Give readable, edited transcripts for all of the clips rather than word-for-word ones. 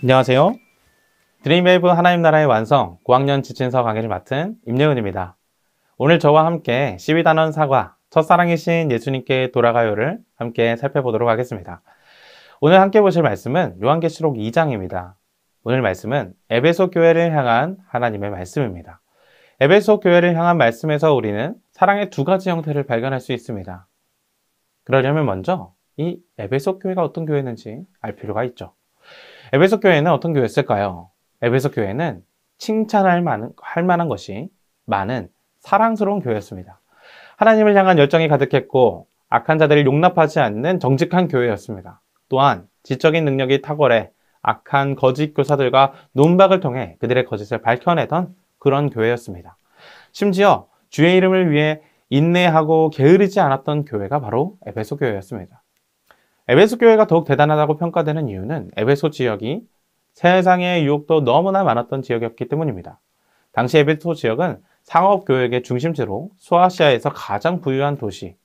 안녕하세요. 드림웨이브 하나님 나라의 완성 고학년 지친서 강의를 맡은 임예훈입니다. 오늘 저와 함께 12단원 사과 첫사랑이신 예수님께 돌아가요를 함께 살펴보도록 하겠습니다. 오늘 함께 보실 말씀은 요한계시록 2장입니다. 오늘 말씀은 에베소 교회를 향한 하나님의 말씀입니다. 에베소 교회를 향한 말씀에서 우리는 사랑의 두 가지 형태를 발견할 수 있습니다. 그러려면 먼저 이 에베소 교회가 어떤 교회인지 알 필요가 있죠. 에베소 교회는 어떤 교회였을까요? 에베소 교회는 칭찬할 만한 것이 많은 사랑스러운 교회였습니다. 하나님을 향한 열정이 가득했고 악한 자들을 용납하지 않는 정직한 교회였습니다. 또한 지적인 능력이 탁월해 악한 거짓 교사들과 논박을 통해 그들의 거짓을 밝혀내던 그런 교회였습니다. 심지어 주의 이름을 위해 인내하고 게으르지 않았던 교회가 바로 에베소 교회였습니다. 에베소 교회가 더욱 대단하다고 평가되는 이유는 에베소 지역이 세상의 유혹도 너무나 많았던 지역이었기 때문입니다. 당시 에베소 지역은 상업교역의 중심지로 소아시아에서 가장 부유한 도시,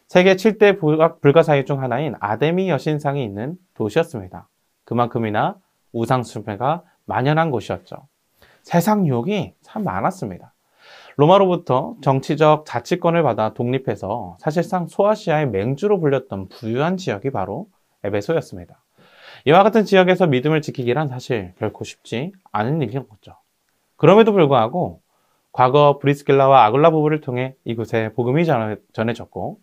세계 7대 불가사의 중 하나인 아데미 여신상이 있는 도시였습니다. 그만큼이나 우상숭배가 만연한 곳이었죠. 세상 유혹이 참 많았습니다. 로마로부터 정치적 자치권을 받아 독립해서 사실상 소아시아의 맹주로 불렸던 부유한 지역이 바로 에베소였습니다. 이와 같은 지역에서 믿음을 지키기란 사실 결코 쉽지 않은 일이었죠. 그럼에도 불구하고 과거 브리스길라와 아굴라 부부를 통해 이곳에 복음이 전해졌고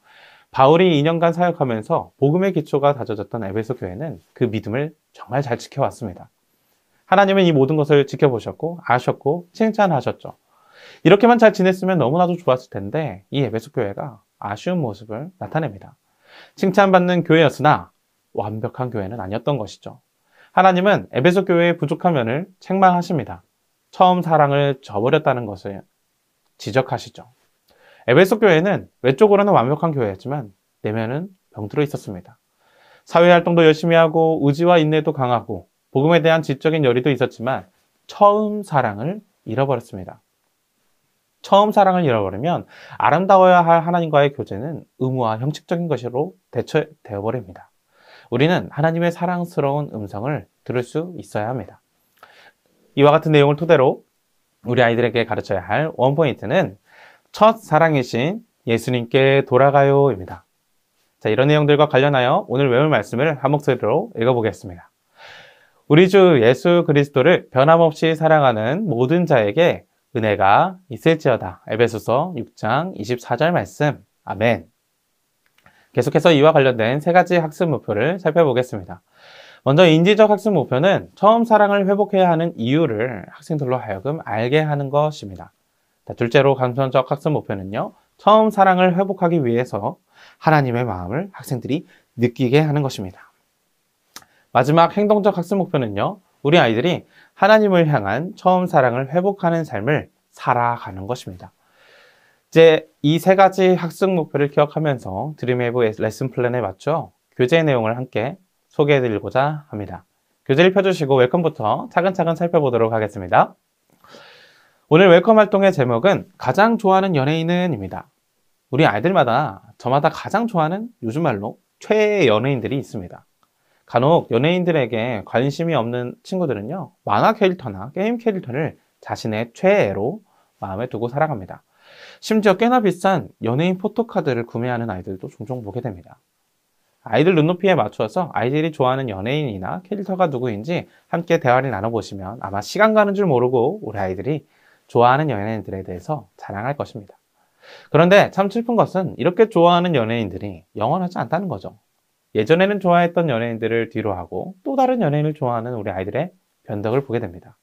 바울이 2년간 사역하면서 복음의 기초가 다져졌던 에베소 교회는 그 믿음을 정말 잘 지켜왔습니다. 하나님은 이 모든 것을 지켜보셨고 아셨고 칭찬하셨죠. 이렇게만 잘 지냈으면 너무나도 좋았을 텐데 이 에베소 교회가 아쉬운 모습을 나타냅니다. 칭찬받는 교회였으나 완벽한 교회는 아니었던 것이죠. 하나님은 에베소 교회의 부족한 면을 책망하십니다. 처음 사랑을 저버렸다는 것을 지적하시죠. 에베소 교회는 외적으로는 완벽한 교회였지만 내면은 병들어 있었습니다. 사회활동도 열심히 하고 의지와 인내도 강하고 복음에 대한 지적인 열의도 있었지만 처음 사랑을 잃어버렸습니다. 처음 사랑을 잃어버리면 아름다워야 할 하나님과의 교제는 의무와 형식적인 것으로 대처되어 버립니다. 우리는 하나님의 사랑스러운 음성을 들을 수 있어야 합니다. 이와 같은 내용을 토대로 우리 아이들에게 가르쳐야 할 원포인트는 첫 사랑이신 예수님께 돌아가요입니다. 자, 이런 내용들과 관련하여 오늘 외울 말씀을 한 목소리로 읽어보겠습니다. 우리 주 예수 그리스도를 변함없이 사랑하는 모든 자에게 은혜가 있을지어다. 에베소서 6장 24절 말씀. 아멘. 계속해서 이와 관련된 세 가지 학습 목표를 살펴보겠습니다. 먼저 인지적 학습 목표는 처음 사랑을 회복해야 하는 이유를 학생들로 하여금 알게 하는 것입니다. 둘째로 감성적 학습 목표는요, 처음 사랑을 회복하기 위해서 하나님의 마음을 학생들이 느끼게 하는 것입니다. 마지막 행동적 학습 목표는요, 우리 아이들이 하나님을 향한 처음 사랑을 회복하는 삶을 살아가는 것입니다. 이제 이 세 가지 학습 목표를 기억하면서 드림웨이브 레슨 플랜에 맞춰 교재 내용을 함께 소개해 드리고자 합니다. 교재를 펴주시고 웰컴부터 차근차근 살펴보도록 하겠습니다. 오늘 웰컴 활동의 제목은 가장 좋아하는 연예인은 입니다. 우리 아이들마다 저마다 가장 좋아하는 요즘 말로 최애 연예인들이 있습니다. 간혹 연예인들에게 관심이 없는 친구들은요, 만화 캐릭터나 게임 캐릭터를 자신의 최애로 마음에 두고 살아갑니다. 심지어 꽤나 비싼 연예인 포토카드를 구매하는 아이들도 종종 보게 됩니다. 아이들 눈높이에 맞춰서 아이들이 좋아하는 연예인이나 캐릭터가 누구인지 함께 대화를 나눠보시면 아마 시간 가는 줄 모르고 우리 아이들이 좋아하는 연예인들에 대해서 자랑할 것입니다. 그런데 참 슬픈 것은 이렇게 좋아하는 연예인들이 영원하지 않다는 거죠. 예전에는 좋아했던 연예인들을 뒤로 하고 또 다른 연예인을 좋아하는 우리 아이들의 변덕을 보게 됩니다.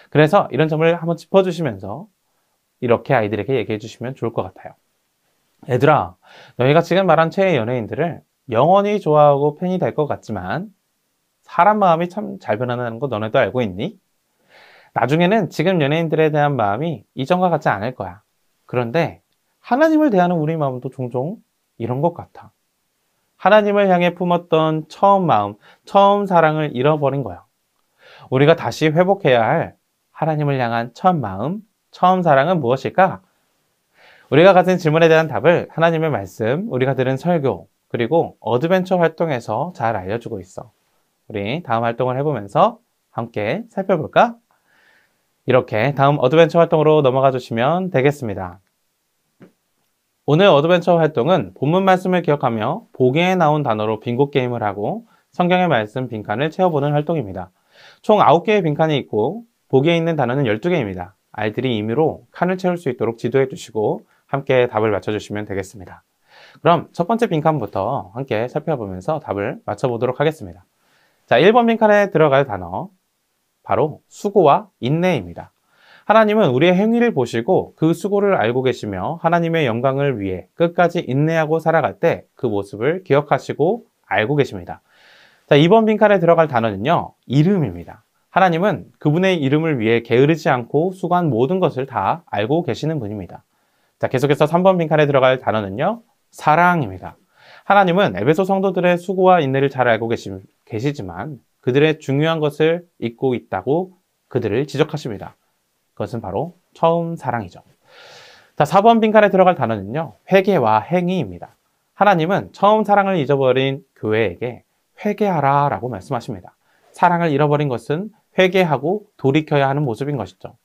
그래서 이런 점을 한번 짚어주시면서 이렇게 아이들에게 얘기해 주시면 좋을 것 같아요. 얘들아, 너희가 지금 말한 최애 연예인들을 영원히 좋아하고 팬이 될 것 같지만 사람 마음이 참 잘 변한다는 거 너네도 알고 있니? 나중에는 지금 연예인들에 대한 마음이 이전과 같지 않을 거야. 그런데 하나님을 대하는 우리 마음도 종종 이런 것 같아. 하나님을 향해 품었던 처음 마음, 처음 사랑을 잃어버린 거야. 우리가 다시 회복해야 할 하나님을 향한 첫 마음, 처음 사랑은 무엇일까? 우리가 가진 질문에 대한 답을 하나님의 말씀, 우리가 들은 설교, 그리고 어드벤처 활동에서 잘 알려주고 있어. 우리 다음 활동을 해보면서 함께 살펴볼까? 이렇게 다음 어드벤처 활동으로 넘어가 주시면 되겠습니다. 오늘 어드벤처 활동은 본문 말씀을 기억하며 보기에 나온 단어로 빙고 게임을 하고 성경의 말씀 빈칸을 채워보는 활동입니다. 총 9개의 빈칸이 있고 보기에 있는 단어는 12개입니다. 아이들이 임의로 칸을 채울 수 있도록 지도해 주시고 함께 답을 맞춰주시면 되겠습니다. 그럼 첫 번째 빈칸부터 함께 살펴보면서 답을 맞춰보도록 하겠습니다. 자, 1번 빈칸에 들어갈 단어, 바로 수고와 인내입니다. 하나님은 우리의 행위를 보시고 그 수고를 알고 계시며 하나님의 영광을 위해 끝까지 인내하고 살아갈 때 그 모습을 기억하시고 알고 계십니다. 자, 2번 빈칸에 들어갈 단어는요, 이름입니다. 하나님은 그분의 이름을 위해 게으르지 않고 수고한 모든 것을 다 알고 계시는 분입니다. 자, 계속해서 3번 빈칸에 들어갈 단어는요, 사랑입니다. 하나님은 에베소 성도들의 수고와 인내를 잘 알고 계시지만 그들의 중요한 것을 잊고 있다고 그들을 지적하십니다. 그것은 바로 처음 사랑이죠. 자, 4번 빈칸에 들어갈 단어는요, 회개와 행위입니다. 하나님은 처음 사랑을 잊어버린 교회에게 회개하라 라고 말씀하십니다. 사랑을 잃어버린 것은 회개하고 돌이켜야 하는 모습인 것이죠.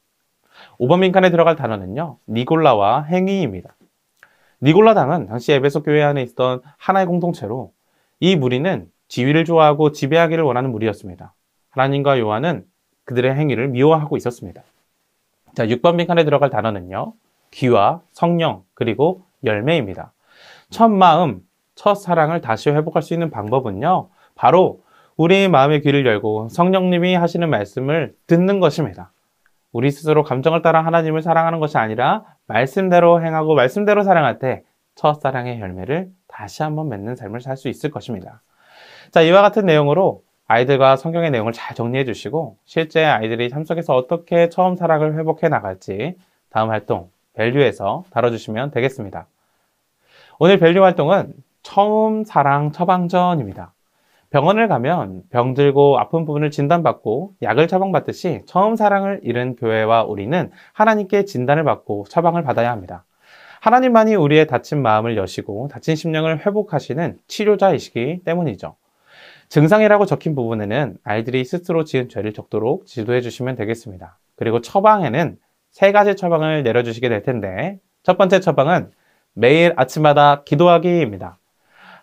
5번 빈칸에 들어갈 단어는요, 니골라와 행위입니다. 니골라당은 당시 에베소 교회 안에 있던 하나의 공동체로 이 무리는 지위를 좋아하고 지배하기를 원하는 무리였습니다. 하나님과 요한은 그들의 행위를 미워하고 있었습니다. 자, 6번 빈칸에 들어갈 단어는요, 귀와 성령 그리고 열매입니다. 첫 마음, 첫 사랑을 다시 회복할 수 있는 방법은요, 바로 우리의 마음의 귀를 열고 성령님이 하시는 말씀을 듣는 것입니다. 우리 스스로 감정을 따라 하나님을 사랑하는 것이 아니라 말씀대로 행하고 말씀대로 사랑할 때 첫사랑의 열매를 다시 한번 맺는 삶을 살 수 있을 것입니다. 자, 이와 같은 내용으로 아이들과 성경의 내용을 잘 정리해 주시고 실제 아이들이 삶 속에서 어떻게 처음 사랑을 회복해 나갈지 다음 활동 밸류에서 다뤄주시면 되겠습니다. 오늘 밸류 활동은 처음 사랑 처방전입니다. 병원을 가면 병들고 아픈 부분을 진단받고 약을 처방받듯이 처음 사랑을 잃은 교회와 우리는 하나님께 진단을 받고 처방을 받아야 합니다. 하나님만이 우리의 다친 마음을 여시고 다친 심령을 회복하시는 치료자이시기 때문이죠. 증상이라고 적힌 부분에는 아이들이 스스로 지은 죄를 적도록 지도해 주시면 되겠습니다. 그리고 처방에는 3가지 처방을 내려주시게 될 텐데 첫 번째 처방은 매일 아침마다 기도하기입니다.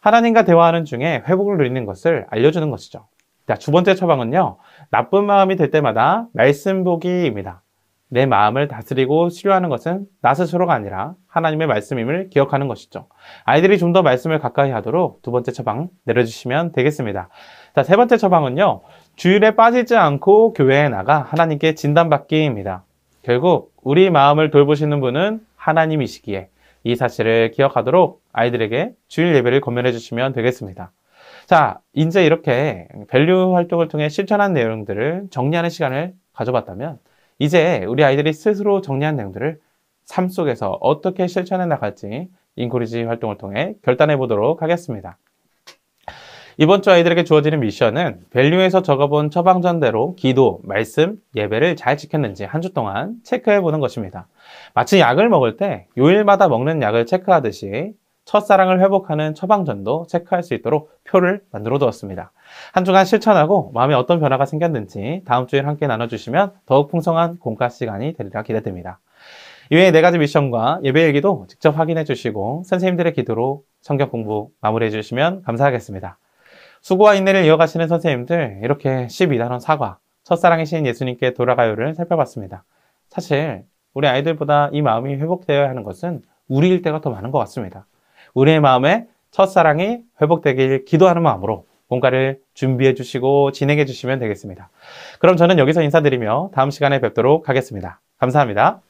하나님과 대화하는 중에 회복을 누리는 것을 알려주는 것이죠. 자, 두 번째 처방은요, 나쁜 마음이 들 때마다 말씀 보기입니다. 내 마음을 다스리고 치료하는 것은 나 스스로가 아니라 하나님의 말씀임을 기억하는 것이죠. 아이들이 좀 더 말씀을 가까이 하도록 두 번째 처방 내려주시면 되겠습니다. 자, 세 번째 처방은요, 주일에 빠지지 않고 교회에 나가 하나님께 진단받기입니다. 결국 우리 마음을 돌보시는 분은 하나님이시기에 이 사실을 기억하도록 아이들에게 주일 예배를 권면해 주시면 되겠습니다. 자, 이제 이렇게 밸류 활동을 통해 실천한 내용들을 정리하는 시간을 가져봤다면 이제 우리 아이들이 스스로 정리한 내용들을 삶 속에서 어떻게 실천해 나갈지 인코리지 활동을 통해 결단해 보도록 하겠습니다. 이번 주 아이들에게 주어지는 미션은 밸류에서 적어본 처방전대로 기도, 말씀, 예배를 잘 지켰는지 한 주 동안 체크해 보는 것입니다. 마치 약을 먹을 때 요일마다 먹는 약을 체크하듯이 첫사랑을 회복하는 처방전도 체크할 수 있도록 표를 만들어 두었습니다. 한 주간 실천하고 마음에 어떤 변화가 생겼는지 다음 주에 함께 나눠주시면 더욱 풍성한 공과 시간이 되리라 기대됩니다. 이외에 4가지 미션과 예배일기도 직접 확인해 주시고 선생님들의 기도로 성경 공부 마무리해 주시면 감사하겠습니다. 수고와 인내를 이어가시는 선생님들, 이렇게 12단원 사과, 첫사랑이신 예수님께 돌아가요를 살펴봤습니다. 사실 우리 아이들보다 이 마음이 회복되어야 하는 것은 우리일 때가 더 많은 것 같습니다. 우리의 마음에 첫사랑이 회복되길 기도하는 마음으로 공과를 준비해 주시고 진행해 주시면 되겠습니다. 그럼 저는 여기서 인사드리며 다음 시간에 뵙도록 하겠습니다. 감사합니다.